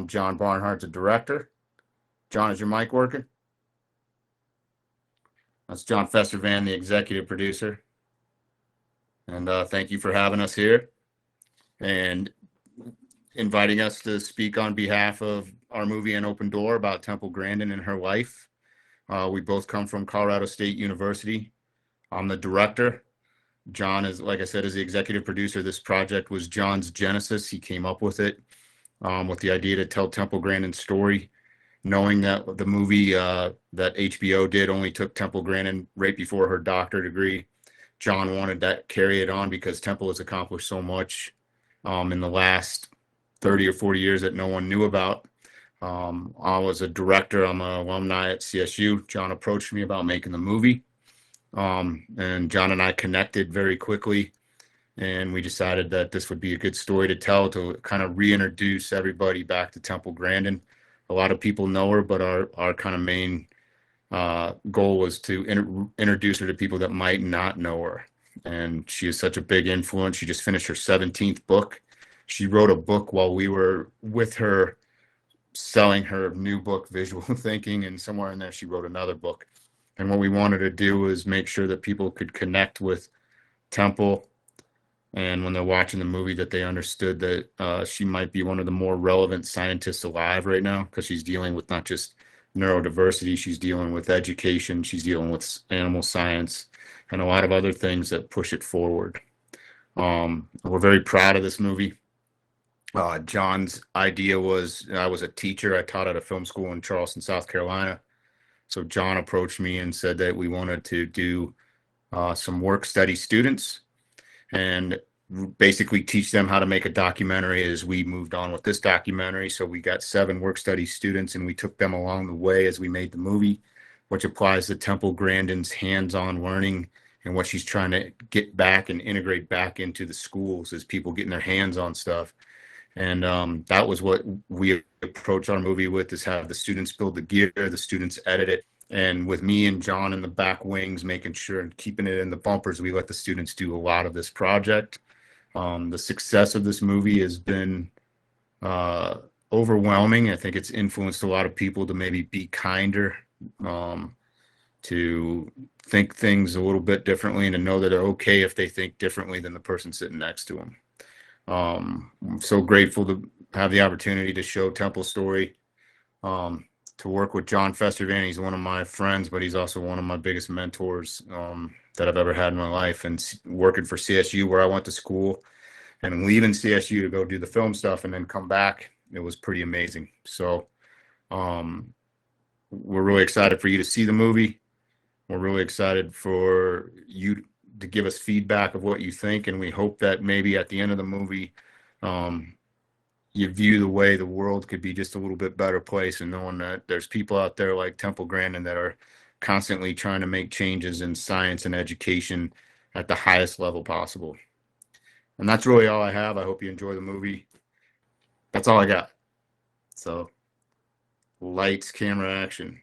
John Barnhardt, the director. John, is your mic working? That's John Festervand, the executive producer. And thank you for having us here and inviting us to speak on behalf of our movie An Open Door about Temple Grandin and her life. We both come from Colorado State University. I'm the director. John is, like I said, is the executive producer. This project was John's genesis. He came up with it with the idea to tell Temple Grandin's story, knowing that the movie that HBO did only took Temple Grandin right before her doctorate degree. John wanted that carry it on because Temple has accomplished so much in the last 30 or 40 years that no one knew about. I was a director. I'm an alumni at CSU. John approached me about making the movie. And John and I connected very quickly, and we decided that this would be a good story to tell to kind of reintroduce everybody back to Temple Grandin. A lot of people know her, but our kind of main goal was to introduce her to people that might not know her. And she is such a big influence. She just finished her 17th book. She wrote a book while we were with her selling her new book, Visual Thinking, and somewhere in there she wrote another book. And what we wanted to do was make sure that people could connect with Temple, and when they're watching the movie that they understood that she might be one of the more relevant scientists alive right now, because she's dealing with not just neurodiversity, she's dealing with education, she's dealing with animal science, and a lot of other things that push it forward. We're very proud of this movie. John's idea was, I was a teacher. I taught at a film school in Charleston, South Carolina. So John approached me and said that we wanted to do some work study students and basically teach them how to make a documentary as we moved on with this documentary. So we got 7 work study students and we took them along the way as we made the movie, which applies to Temple Grandin's hands-on learning and what she's trying to get back and integrate back into the schools as people getting their hands on stuff. And that was what we approach our movie with, is have the students build the gear, the students edit it. And with me and John in the back wings, making sure and keeping it in the bumpers, we let the students do a lot of this project. The success of this movie has been overwhelming. I think it's influenced a lot of people to maybe be kinder, to think things a little bit differently, and to know that they're okay if they think differently than the person sitting next to them. I'm so grateful to have the opportunity to show Temple's story, to work with John Festervand. He's one of my friends, but he's also one of my biggest mentors that I've ever had in my life. And working for CSU, where I went to school, and leaving CSU to go do the film stuff and then come back, it was pretty amazing. So we're really excited for you to see the movie. We're really excited for you to give us feedback of what you think, and we hope that maybe at the end of the movie you view the way the world could be just a little bit better place, and knowing that there's people out there like Temple Grandin that are constantly trying to make changes in science and education at the highest level possible. And that's really all I have. I hope you enjoy the movie. That's all I got. So lights, camera, action.